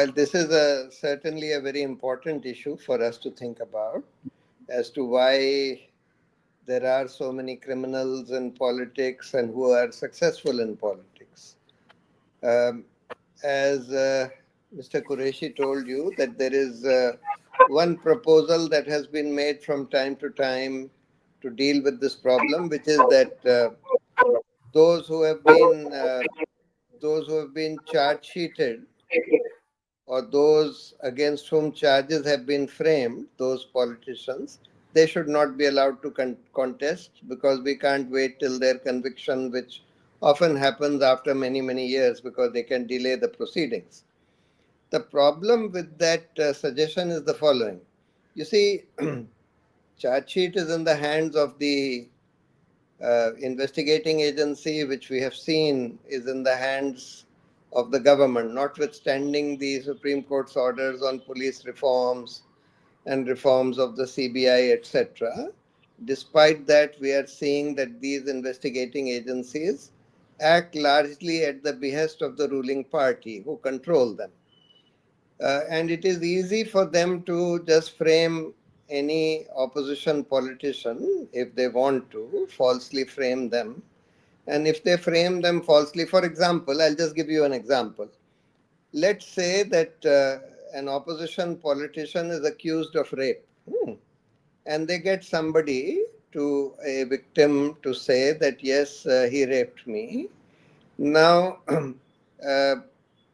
While this is certainly a very important issue for us to think about as to why there are so many criminals in politics and who are successful in politics. Um, as Mr. Qureshi told you, that there is one proposal that has been made from time to time to deal with this problem, which is that those who have been charge sheeted, or those against whom charges have been framed, those politicians, they should not be allowed to contest, because we can't wait till their conviction, which often happens after many, many years, because they can delay the proceedings. The problem with that suggestion is the following. You see, charge sheet is in the hands of the investigating agency, which we have seen is in the hands of the government, notwithstanding the Supreme Court's orders on police reforms and reforms of the CBI, etc. Despite that, we are seeing that these investigating agencies act largely at the behest of the ruling party who control them. And it is easy for them to just frame any opposition politician if they want to, falsely frame them. And if they frame them falsely, for example, I'll just give you an example. Let's say that an opposition politician is accused of rape, and they get somebody, to a victim, to say that yes, he raped me. Now, uh,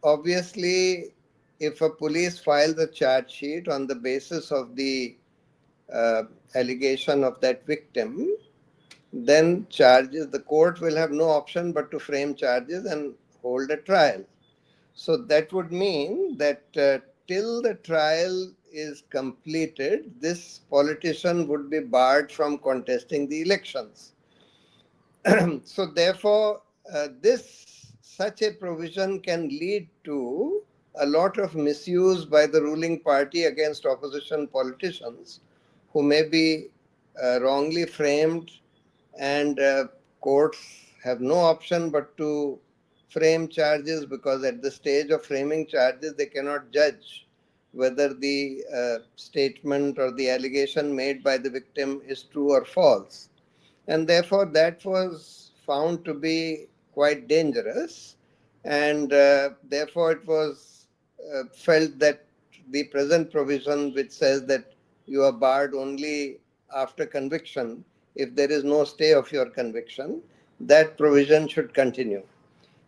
obviously, if a police files a charge sheet on the basis of the uh, allegation of that victim, then charges, the court will have no option but to frame charges and hold a trial. So that would mean that till the trial is completed, this politician would be barred from contesting the elections. So therefore, this such a provision can lead to a lot of misuse by the ruling party against opposition politicians who may be wrongly framed, and courts have no option but to frame charges, because at the stage of framing charges they cannot judge whether the statement or the allegation made by the victim is true or false. And therefore that was found to be quite dangerous, and therefore it was felt that the present provision, which says that you are barred only after conviction if there is no stay of your conviction, that provision should continue.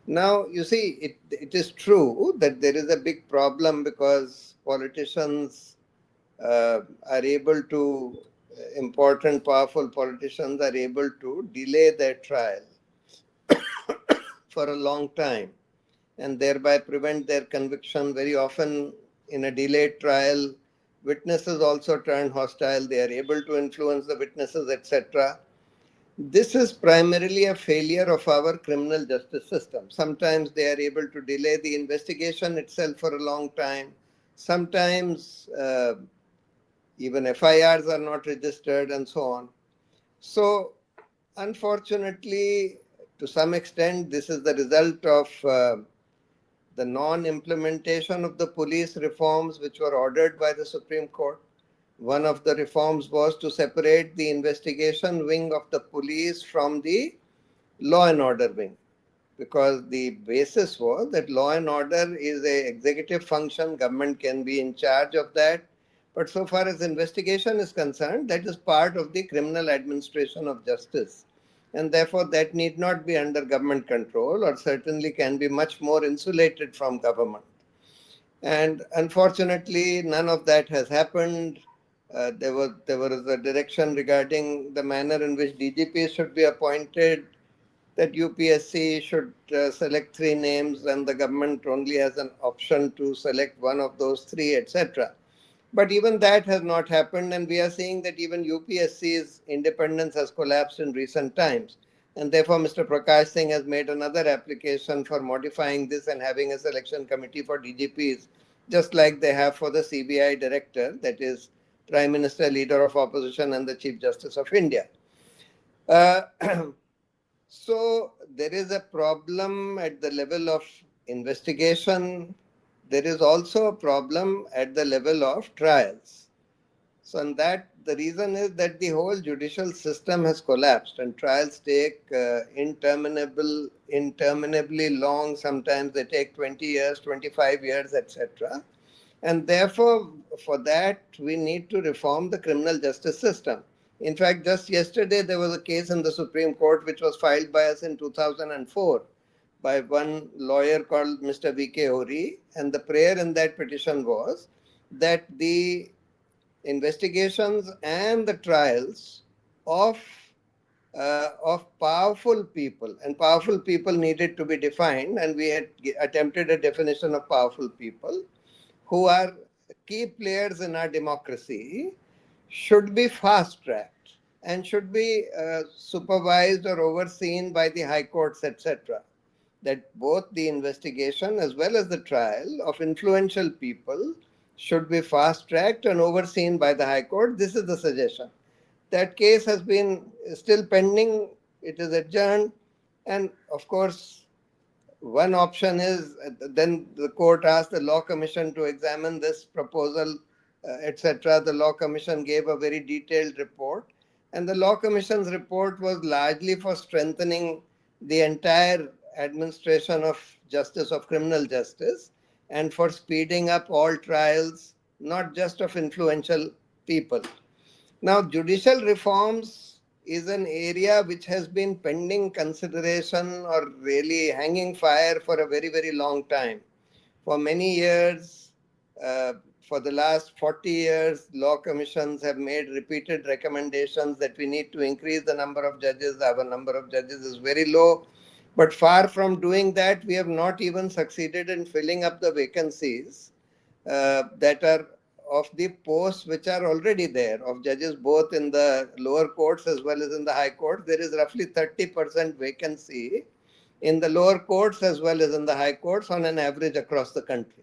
Now, you see, it is true that there is a big problem, because politicians are able to, important, powerful politicians are able to delay their trial for a long time and thereby prevent their conviction. Very often, in a delayed trial, witnesses also turn hostile, they are able to influence the witnesses, etc. This is primarily a failure of our criminal justice system. Sometimes they are able to delay the investigation itself for a long time. Sometimes even FIRs are not registered, and so on. So, unfortunately, to some extent, this is the result of the non-implementation of the police reforms which were ordered by the Supreme Court. One of the reforms was to separate the investigation wing of the police from the law and order wing, because the basis was that law and order is a executive function, government can be in charge of that, but so far as investigation is concerned, that is part of the criminal administration of justice, and therefore that need not be under government control, or certainly can be much more insulated from government. And unfortunately, none of that has happened. There was a direction regarding the manner in which DGPs should be appointed, that UPSC should select three names and the government only has an option to select one of those three, etc. But even that has not happened, and we are seeing that even UPSC's independence has collapsed in recent times. And therefore, Mr. Prakash Singh has made another application for modifying this and having a selection committee for DGPs, just like they have for the CBI director, that is, Prime Minister, Leader of Opposition, and the Chief Justice of India. Uh, So there is a problem at the level of investigation, there is also a problem at the level of trials. So, and that the reason is that the whole judicial system has collapsed, and trials take interminably long. Sometimes they take 20 years, 25 years, etc. And therefore, for that, we need to reform the criminal justice system. In fact, just yesterday, there was a case in the Supreme Court which was filed by us in 2004 by one lawyer called Mr. V.K. Hori. And the prayer in that petition was that the investigations and the trials of powerful people, and powerful people needed to be defined, and we had attempted a definition of powerful people who are key players in our democracy, should be fast tracked and should be supervised or overseen by the high courts, etc. That both the investigation as well as the trial of influential people should be fast tracked and overseen by the high court. This is the suggestion. That case has been still pending, it is adjourned, and of course, one option is then the court asked the law commission to examine this proposal, etc. The law commission gave a very detailed report, and the law commission's report was largely for strengthening the entire administration of justice, of criminal justice, and for speeding up all trials, not just of influential people. Now, judicial reforms is an area which has been pending consideration or really hanging fire for a very, very long time. For many years, uh, for the last 40 years, law commissions have made repeated recommendations that we need to increase the number of judges. Our number of judges is very low. But far from doing that, we have not even succeeded in filling up the vacancies that are of the posts which are already there, of judges both in the lower courts as well as in the high courts. There is roughly 30% vacancy in the lower courts as well as in the high courts on an average across the country.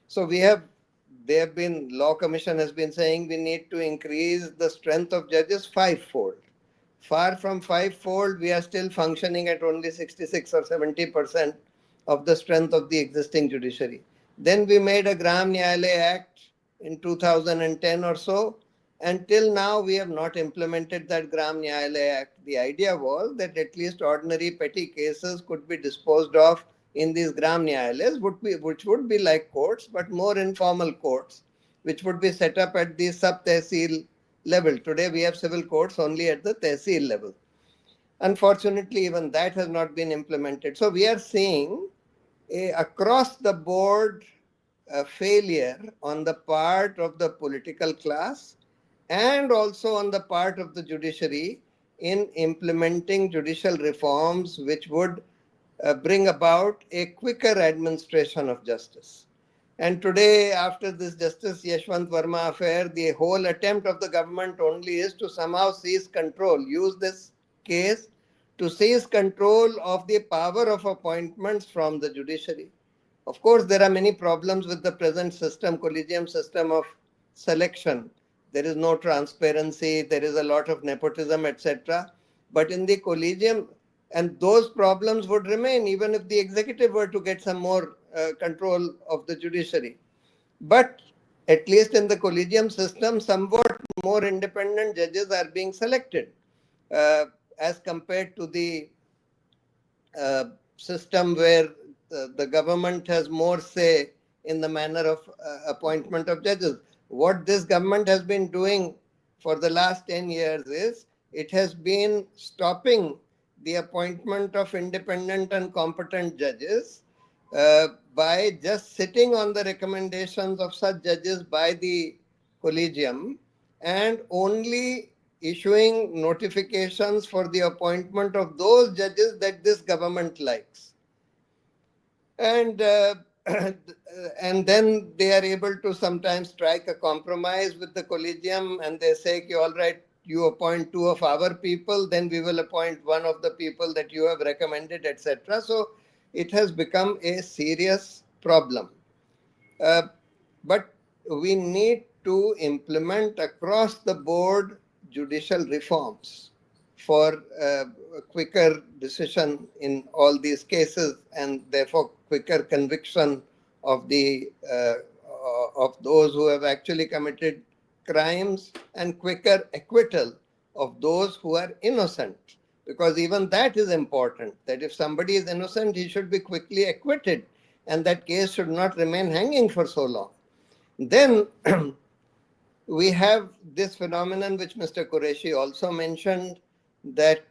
So law commission has been saying we need to increase the strength of judges fivefold. Far from fivefold, we are still functioning at only 66 or 70% of the strength of the existing judiciary. Then we made a Gram Nyayalaya Act in 2010 or so. Until now, we have not implemented that Gram Nyayalaya Act. The idea was that at least ordinary petty cases could be disposed of in these Gram Nyayalayas, which would be like courts, but more informal courts, which would be set up at the sub-tehsil level. Today, we have civil courts only at the tehsil level. Unfortunately, even that has not been implemented. So we are seeing across the board a failure on the part of the political class and also on the part of the judiciary in implementing judicial reforms which would bring about a quicker administration of justice. And today, after this Justice Yashwant Verma affair, the whole attempt of the government only is to somehow seize control, use this case to seize control of the power of appointments from the judiciary. Of course, there are many problems with the present system, collegium system of selection. There is no transparency, there is a lot of nepotism, etc. But in the collegium, and those problems would remain even if the executive were to get some more control of the judiciary. But at least in the collegium system, somewhat more independent judges are being selected uh, as compared to the system where the government has more say in the manner of appointment of judges. What this government has been doing for the last 10 years is it has been stopping the appointment of independent and competent judges by just sitting on the recommendations of such judges by the collegium and only issuing notifications for the appointment of those judges that this government likes. And and then they are able to sometimes strike a compromise with the collegium, and they say, all right, you appoint two of our people, then we will appoint one of the people that you have recommended, etc. So it has become a serious problem. Uh, but we need to implement across the board judicial reforms for a quicker decision in all these cases and therefore quicker conviction of the of those who have actually committed crimes and quicker acquittal of those who are innocent. Because even that is important, that if somebody is innocent, he should be quickly acquitted, and that case should not remain hanging for so long. Then we have this phenomenon which Mr. Qureshi also mentioned, that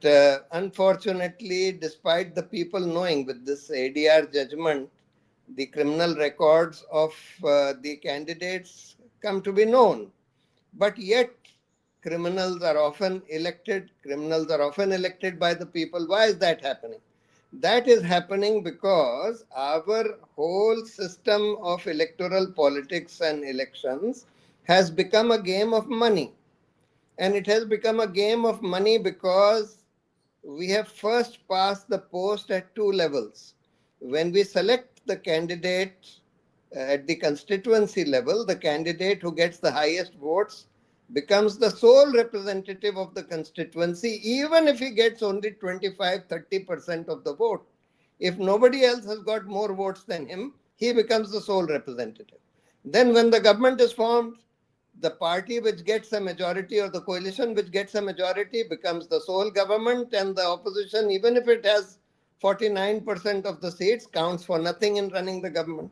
unfortunately, despite the people knowing with this ADR judgment, the criminal records of the candidates come to be known. But yet, criminals are often elected by the people. Why is that happening? That is happening because our whole system of electoral politics and elections has become a game of money. And it has become a game of money because we have first passed the post at two levels. When we select the candidate at the constituency level, the candidate who gets the highest votes becomes the sole representative of the constituency, even if he gets only 25-30% of the vote. If nobody else has got more votes than him, he becomes the sole representative. Then, when the government is formed, the party which gets a majority or the coalition which gets a majority becomes the sole government, and the opposition, even if it has 49% of the seats, counts for nothing in running the government.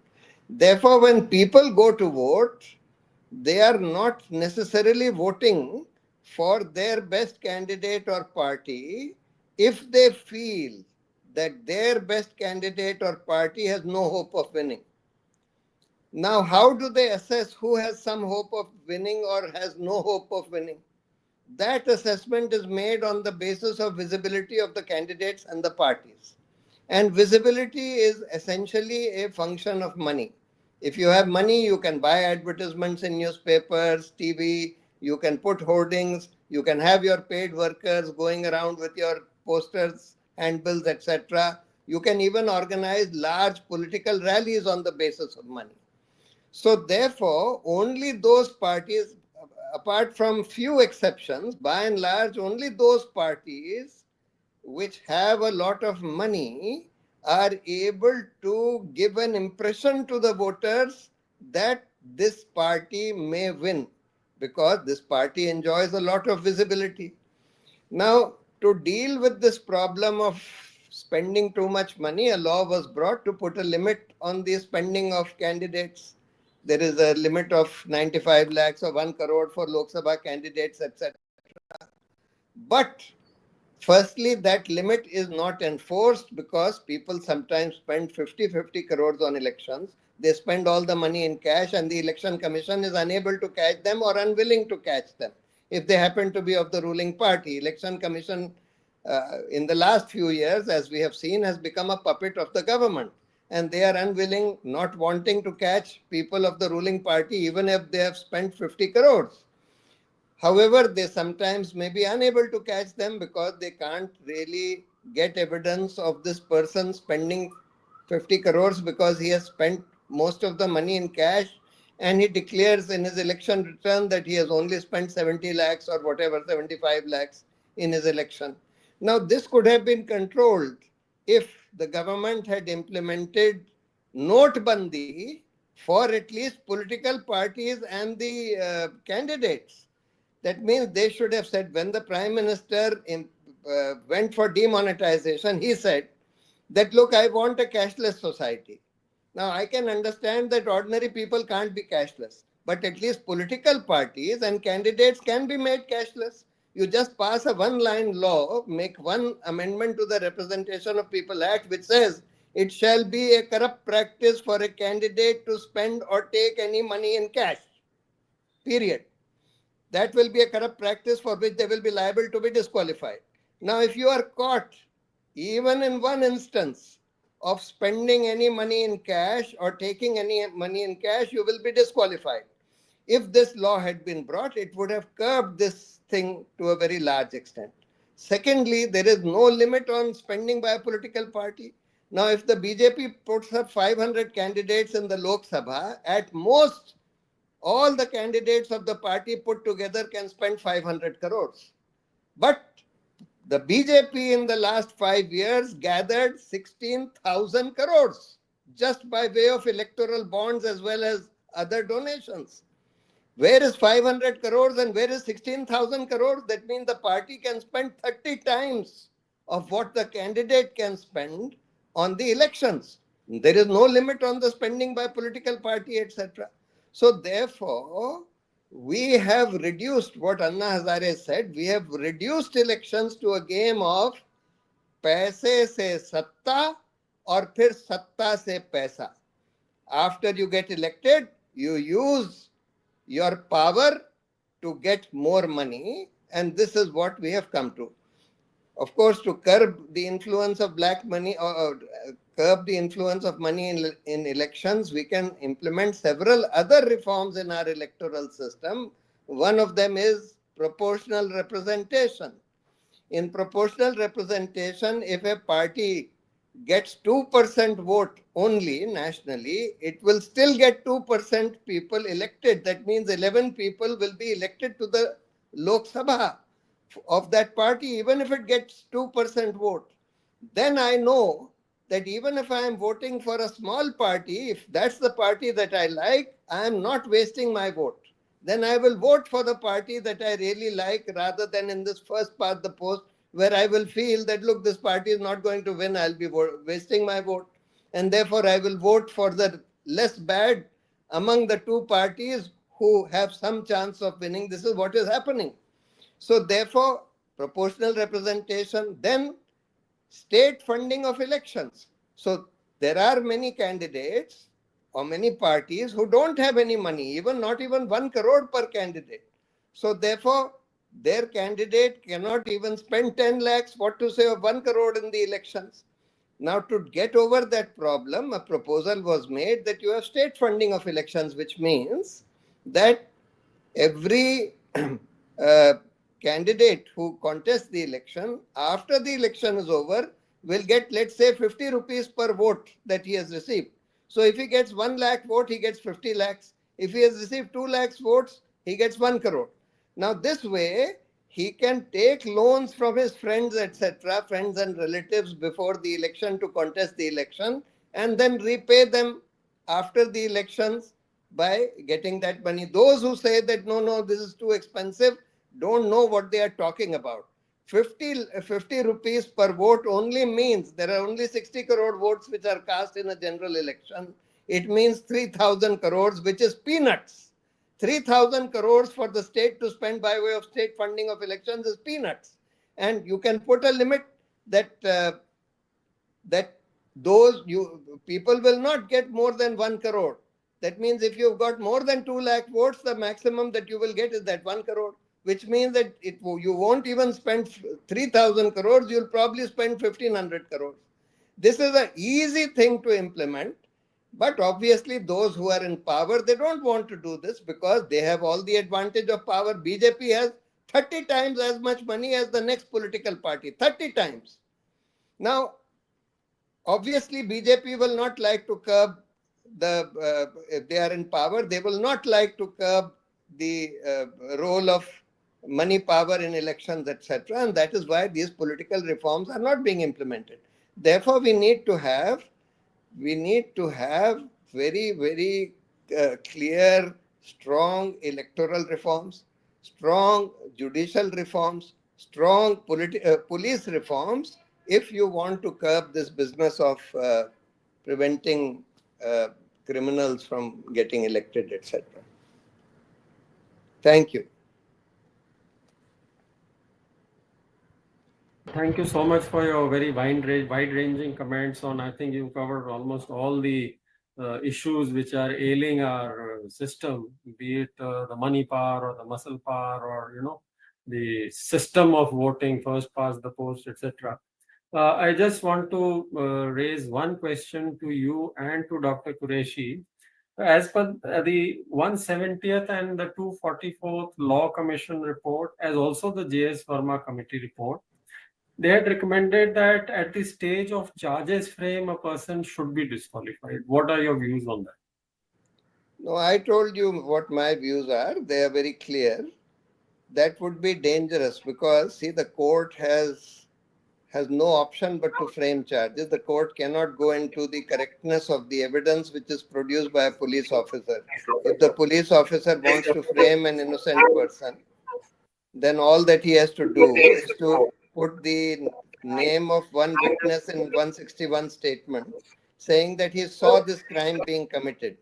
Therefore, when people go to vote, they are not necessarily voting for their best candidate or party if they feel that their best candidate or party has no hope of winning. Now, how do they assess who has some hope of winning or has no hope of winning? That assessment is made on the basis of visibility of the candidates and the parties. And visibility is essentially a function of money. If you have money, you can buy advertisements in newspapers, TV, you can put hoardings, you can have your paid workers going around with your posters, handbills, etc. You can even organize large political rallies on the basis of money. So therefore, only those parties, apart from few exceptions, by and large, only those parties which have a lot of money are able to give an impression to the voters that this party may win, because this party enjoys a lot of visibility. Now, to deal with this problem of spending too much money, a law was brought to put a limit on the spending of candidates. There is a limit of 95 lakhs or 1 crore for Lok Sabha candidates, etc. But firstly, that limit is not enforced because people sometimes spend 50 crores on elections. They spend all the money in cash, and the election commission is unable to catch them or unwilling to catch them. If they happen to be of the ruling party, election commission in the last few years, as we have seen, has become a puppet of the government. And they are unwilling, not wanting to catch people of the ruling party, even if they have spent 50 crores. However, they sometimes may be unable to catch them because they can't really get evidence of this person spending 50 crores because he has spent most of the money in cash, and he declares in his election return that he has only spent 70 lakhs or whatever, 75 lakhs in his election. Now, this could have been controlled if the government had implemented notebandi for at least political parties and the candidates. That means they should have said, when the Prime Minister went for demonetization, he said that, look, I want a cashless society. Now, I can understand that ordinary people can't be cashless, but at least political parties and candidates can be made cashless. You just pass a one-line law, make one amendment to the Representation of People Act, which says it shall be a corrupt practice for a candidate to spend or take any money in cash, period. That will be a corrupt practice for which they will be liable to be disqualified. Now, if you are caught, even in one instance, of spending any money in cash or taking any money in cash, you will be disqualified. If this law had been brought, it would have curbed this thing to a very large extent. Secondly, there is no limit on spending by a political party. Now, if the BJP puts up 500 candidates in the Lok Sabha, at most all the candidates of the party put together can spend 500 crores. But the BJP in the last 5 years gathered 16,000 crores. just by way of electoral bonds as well as other donations. Where is 500 crores and where is 16,000 crores? That means the party can spend 30 times of what the candidate can spend on the elections. There is no limit on the spending by political party, etc. So therefore, we have reduced what Anna Hazare said. We have reduced elections to a game of पैसे से सत्ता और फिर सत्ता से पैसा. After you get elected, you use your power to get more money, and this is what we have come to. Of course, to curb the influence of black money or curb the influence of money in elections, we can implement several other reforms in our electoral system. One of them is proportional representation. In proportional representation, if a party gets 2% vote only nationally, it will still get 2% people elected. That means 11 people will be elected to the Lok Sabha of that party, even if it gets 2% vote. Then I know that even if I am voting for a small party, if that's the party that I like, I am not wasting my vote. Then I will vote for the party that I really like rather than in this first part, the post, where I will feel that, look, this party is not going to win, I'll be wasting my vote. And therefore, I will vote for the less bad among the two parties who have some chance of winning. This is what is happening. So therefore, proportional representation, then state funding of elections. So there are many candidates or many parties who don't have any money, even not even 1 crore per candidate. So therefore, their candidate cannot even spend 10 lakhs, what to say of 1 crore in the elections. Now, to get over that problem, a proposal was made that you have state funding of elections, which means that every candidate who contests the election, after the election is over, will get, let's say, 50 rupees per vote that he has received. So if he gets 1 lakh vote, he gets 50 lakhs. If he has received 2 lakhs votes, he gets 1 crore. Now, this way, he can take loans from his friends, etc., friends and relatives before the election to contest the election, and then repay them after the elections by getting that money. Those who say that no, this is too expensive, don't know what they are talking about. 50 rupees per vote only means there are only 60 crore votes which are cast in a general election. It means 3,000 crores, which is peanuts. 3,000 crores for the state to spend by way of state funding of elections is peanuts. And you can put a limit that that those people will not get more than 1 crore. That means if you've got more than 2 lakh votes, the maximum that you will get is that 1 crore, which means that you won't even spend 3,000 crores, you'll probably spend 1,500 crores. This is an easy thing to implement, but obviously those who are in power, they don't want to do this because they have all the advantage of power. BJP has 30 times as much money as the next political party, 30 times. Now, obviously, BJP will not like to curb if they are in power, they will not like to curb the role of money power in elections, etc. And that is why these political reforms are not being implemented. Therefore, we need to have very, very clear, strong electoral reforms, strong judicial reforms, strong police reforms, if you want to curb this business of preventing criminals from getting elected, etc. Thank you. Thank you so much for your very wide-ranging comments on. I think you covered almost all the issues which are ailing our system, be it the money power or the muscle power, or the system of voting, first past the post, etc. I just want to raise one question to you and to Dr. Qureshi. As per the 170th and the 244th Law Commission report, as also the JS Verma Committee report, they had recommended that at the stage of charges frame, a person should be disqualified. What are your views on that? No, I told you what my views are. They are very clear. That would be dangerous because, see, the court has has no option but to frame charges. The court cannot go into the correctness of the evidence which is produced by a police officer. If the police officer wants to frame an innocent person, then all that he has to do is to put the name of one witness in 161 statement saying that he saw this crime being committed.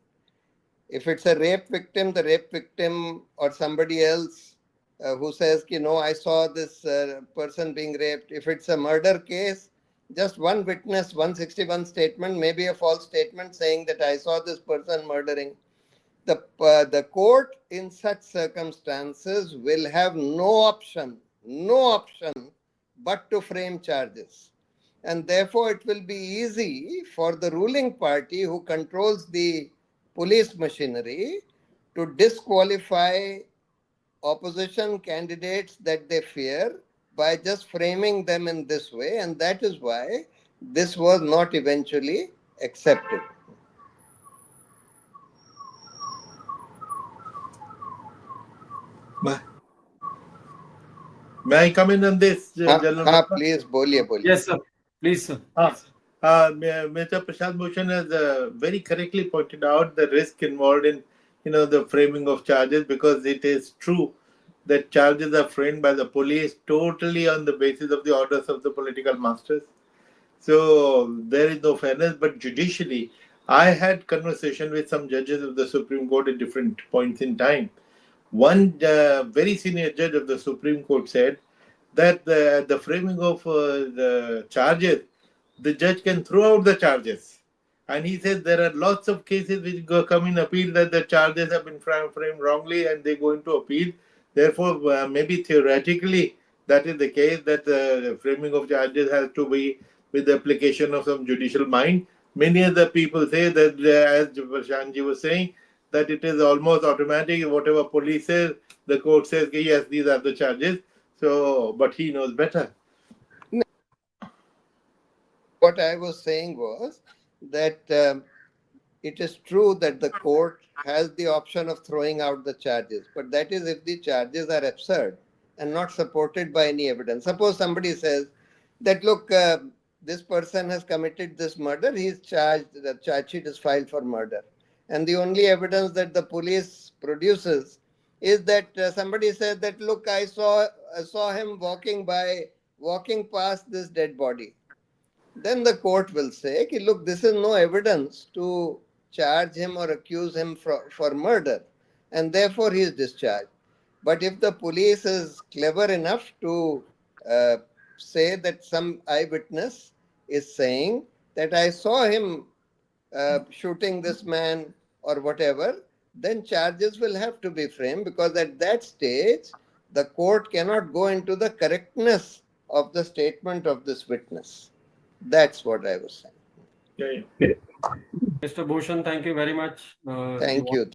If it's a rape victim, the rape victim or somebody else who says, no, I saw this person being raped. If it's a murder case, just one witness, 161 statement, maybe a false statement saying that I saw this person murdering. The court in such circumstances will have no option but to frame charges. And therefore, it will be easy for the ruling party who controls the police machinery to disqualify opposition candidates that they fear by just framing them in this way. And that is why this was not eventually accepted. May I come in on this, General? Please, boliye. Yes, sir. Please, sir. Mr. Prashant Bhushan has very correctly pointed out the risk involved in, the framing of charges, because it is true that charges are framed by the police totally on the basis of the orders of the political masters. So there is no fairness. But judicially, I had conversation with some judges of the Supreme Court at different points in time. One very senior judge of the Supreme Court said that the framing of the charges, the judge can throw out the charges. And he said there are lots of cases which come in appeal that the charges have been framed wrongly and they go into appeal. Therefore, maybe theoretically that is the case, that the framing of charges has to be with the application of some judicial mind. Many other people say that, as Prashantji was saying, that it is almost automatic. Whatever police says, the court says, yes, these are the charges. So, but he knows better. What I was saying was that it is true that the court has the option of throwing out the charges, but that is if the charges are absurd and not supported by any evidence. Suppose somebody says that, look, this person has committed this murder, he is charged, the charge sheet is filed for murder. And the only evidence that the police produces is that somebody says that, look, I saw him walking past this dead body. Then the court will say, look, this is no evidence to charge him or accuse him for murder, and therefore he is discharged. But if the police is clever enough to say that some eyewitness is saying that I saw him shooting this man or whatever, then charges will have to be framed, because at that stage, the court cannot go into the correctness of the statement of this witness. That's what I was saying. Yeah. Mr. Bhushan, thank you very much. Thank you.